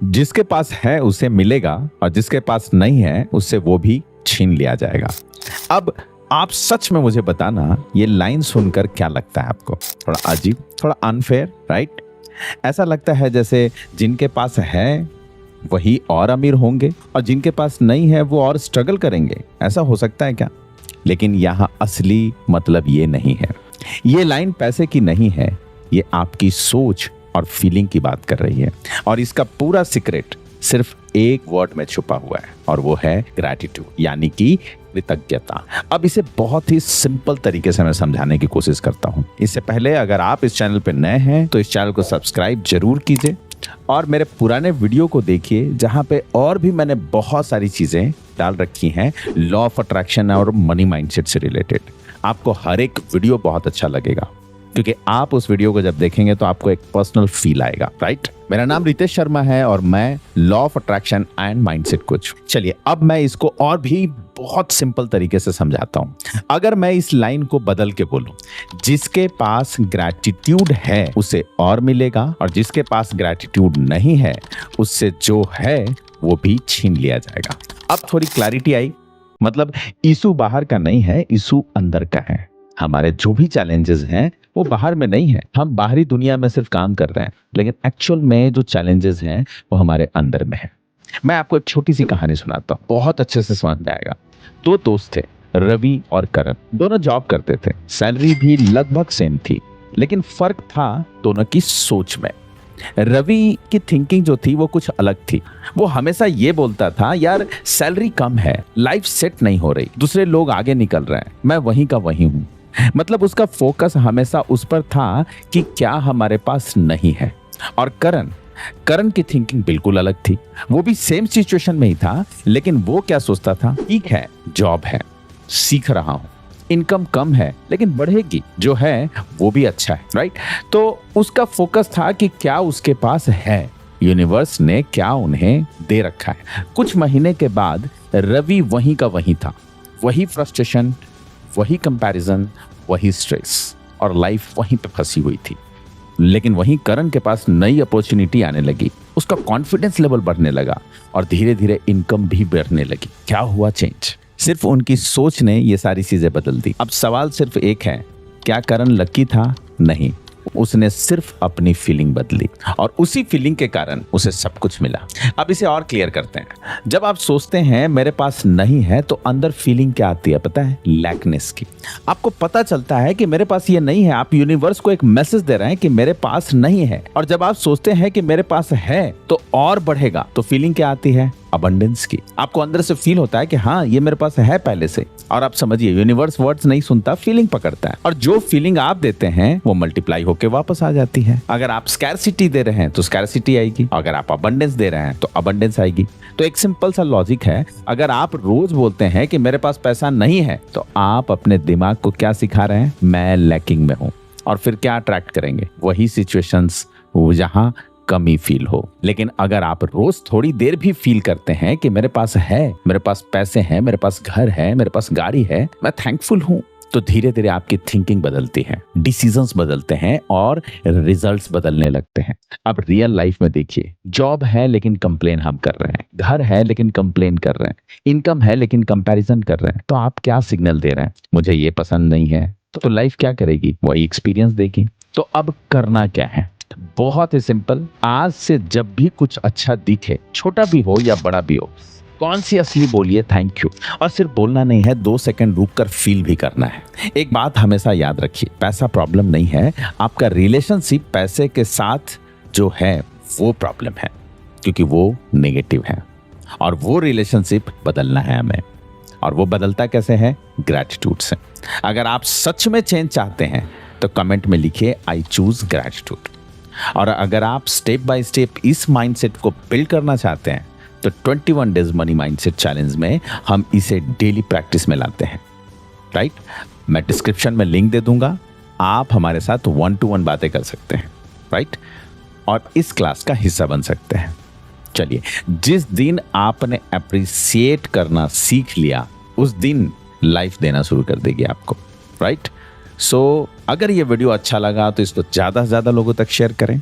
जिसके पास है उसे मिलेगा और जिसके पास नहीं है उससे वो भी छीन लिया जाएगा। अब आप सच में मुझे बताना, ये लाइन सुनकर क्या लगता है आपको? थोड़ा अजीब, थोड़ा अनफेयर, राइट? ऐसा लगता है जैसे जिनके पास है वही और अमीर होंगे और जिनके पास नहीं है वो और स्ट्रगल करेंगे। ऐसा हो सकता है क्या? लेकिन यहाँ असली मतलब ये नहीं है। ये लाइन पैसे की नहीं है, ये आपकी सोच और फीलिंग की बात कर रही है। और इसका पूरा सीक्रेट सिर्फ एक वर्ड में छुपा हुआ है और वो है ग्रैटिट्यूड, यानी कि कृतज्ञता। अब इसे बहुत ही सिंपल तरीके से मैं समझाने की कोशिश करता हूँ। इससे पहले अगर आप इस चैनल पर नए हैं तो इस चैनल को सब्सक्राइब जरूर कीजिए और मेरे पुराने वीडियो को देखिए, जहाँ पे और भी मैंने बहुत सारी चीजें डाल रखी हैं लॉ ऑफ अट्रैक्शन और मनी माइंडसेट से रिलेटेड। आपको हर एक वीडियो बहुत अच्छा लगेगा क्योंकि आप उस वीडियो को जब देखेंगे तो आपको एक पर्सनल फील आएगा, राइट? मेरा नाम रितेश शर्मा है और मैं law of attraction and mindset coach. चलिए अब मैं इसको और भी बहुत सिंपल तरीके से समझाता हूं। अगर मैं इस लाइन को बदल के बोलूं, जिसके पास ग्रैटिट्यूड है उसे और मिलेगा और जिसके पास ग्रैटिट्यूड नहीं है उससे जो है वो भी छीन लिया जाएगा। अब थोड़ी क्लैरिटी आई। मतलब इशू बाहर का नहीं है, इशू अंदर का है। हमारे जो भी चैलेंजेस हैं वो बाहर में नहीं है। हम बाहरी दुनिया में सिर्फ काम कर रहे हैं, लेकिन एक्चुअल में जो चैलेंजेस हैं वो हमारे अंदर में है। मैं आपको एक छोटी सी कहानी सुनाता हूँ, बहुत अच्छे से समझ में आएगा। दो दोस्त थे, रवि और करण। दोनों जॉब करते थे, सैलरी भी लगभग सेम थी, लेकिन फर्क था दोनों की सोच में। रवि की थिंकिंग जो थी वो कुछ अलग थी। वो हमेशा ये बोलता था, यार सैलरी कम है, लाइफ सेट नहीं हो रही, दूसरे लोग आगे निकल रहे हैं, मैं वहीं का वहीं हूँ। मतलब उसका फोकस हमेशा उस पर था कि क्या हमारे पास नहीं है। और करण की थिंकिंग बिल्कुल अलग थी। वो भी सेम सिचुएशन में ही था, लेकिन वो क्या सोचता था, ठीक है जॉब है, सीख रहा हूं, इनकम कम है लेकिन बढ़ेगी, जो है वो भी अच्छा है, राइट? तो उसका फोकस था कि क्या उसके पास है, यूनिवर्स ने क्या उन्हें दे रखा है। कुछ महीने के बाद रवि वहीं का वहीं था, वही फ्रस्ट्रेशन, वही कंपैरिजन, वही स्ट्रेस और लाइफ वहीं पे फंसी हुई थी। लेकिन वहीं करण के पास नई अपॉर्चुनिटी आने लगी, उसका कॉन्फिडेंस लेवल बढ़ने लगा और धीरे धीरे इनकम भी बढ़ने लगी। क्या हुआ चेंज? सिर्फ उनकी सोच ने ये सारी चीजें बदल दी। अब सवाल सिर्फ एक है, क्या करण लकी था? नहीं, उसने सिर्फ अपनी फीलिंग बदली और उसी फीलिंग के कारण उसे सब कुछ मिला। अब इसे और क्लियर करते हैं। जब आप सोचते हैं मेरे पास नहीं है तो अंदर फीलिंग क्या आती है पता है? लैकनेस की। आपको पता चलता है कि मेरे पास ये नहीं है, आप यूनिवर्स को एक मैसेज दे रहे हैं कि मेरे पास नहीं है। और जब आप सोचते हैं कि मेरे पास है तो और बढ़ेगा, तो फीलिंग क्या आती है? अबंडेंस की। आपको अंदर से फील होता है कि हाँ ये मेरे पास है पहले से। और आप समझिए, यूनिवर्स वर्ड्स नहीं सुनता, फीलिंग पकड़ता है और जो फीलिंग आप देते हैं वो मल्टीप्लाई होके वापस आ जाती है। अगर आप स्कैरसिटी दे रहे हैं तो स्कैरसिटी आएगी, अगर आप अबंडेंस दे रहे हैं तो अबंडेंस आएगी। तो एक सिंपल सा लॉजिक है, अगर आप रोज बोलते हैं कि मेरे पास पैसा नहीं है तो आप अपने दिमाग को क्या सिखा रहे हैं? मैं लैकिंग में हूं। और फिर क्या अट्रैक्ट करेंगे? वही सिचुएशंस जहां कमी फील हो। लेकिन अगर आप रोज थोड़ी देर भी फील करते हैं कि मेरे पास है, मेरे पास पैसे हैं, मेरे पास घर है, मेरे पास गाड़ी है, मैं थैंकफुल हूं, तो धीरे धीरे आपकी थिंकिंग बदलती है, डिसीजंस बदलते हैं और रिजल्ट्स बदलने लगते हैं। अब रियल लाइफ में देखिए, जॉब है लेकिन कंप्लेन हम कर रहे हैं, घर है लेकिन कंप्लेन कर रहे हैं, इनकम है लेकिन कंपैरिजन कर रहे हैं। तो आप क्या सिग्नल दे रहे हैं? मुझे ये पसंद नहीं है। तो लाइफ क्या करेगी? वही एक्सपीरियंस देगी। तो अब करना क्या है? बहुत ही सिंपल। आज से जब भी कुछ अच्छा दिखे, छोटा भी हो या बड़ा भी हो, कॉन्शियसली बोलिए थैंक यू। और सिर्फ बोलना नहीं है, 2 सेकंड रुक कर फील भी करना है। एक बात हमेशा याद रखिए, पैसा प्रॉब्लम नहीं है, आपका रिलेशनशिप पैसे के साथ जो है वो प्रॉब्लम है, क्योंकि वो नेगेटिव है और वो रिलेशनशिप बदलना है हमें। और वो बदलता कैसे है? ग्रैटिट्यूड से। अगर आप सच में चेंज चाहते हैं तो कमेंट में लिखिए आई चूज ग्रैटिट्यूड। और अगर आप स्टेप बाय स्टेप इस माइंडसेट को बिल्ड करना चाहते हैं तो 21 डेज मनी माइंडसेट चैलेंज में हम इसे डेली प्रैक्टिस में लाते हैं, राइट? मैं डिस्क्रिप्शन में लिंक दे दूंगा, आप हमारे साथ 1-to-1 बातें कर सकते हैं, राइट? और इस क्लास का हिस्सा बन सकते हैं। चलिए, जिस दिन आपने अप्रिशिएट करना सीख लिया उस दिन लाइफ देना शुरू कर देगी आपको, राइट? सो अगर ये वीडियो अच्छा लगा तो इसको ज़्यादा से ज़्यादा लोगों तक शेयर करें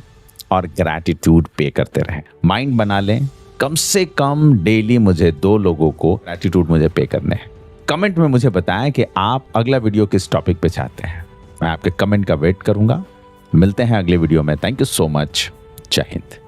और ग्रैटिट्यूड पे करते रहें। माइंड बना लें, कम से कम डेली मुझे 2 लोगों को ग्रैटिट्यूड मुझे पे करने हैं। कमेंट में मुझे बताएं कि आप अगला वीडियो किस टॉपिक पे चाहते हैं। मैं आपके कमेंट का वेट करूंगा। मिलते हैं अगले वीडियो में। Thank you so much. जय हिंद।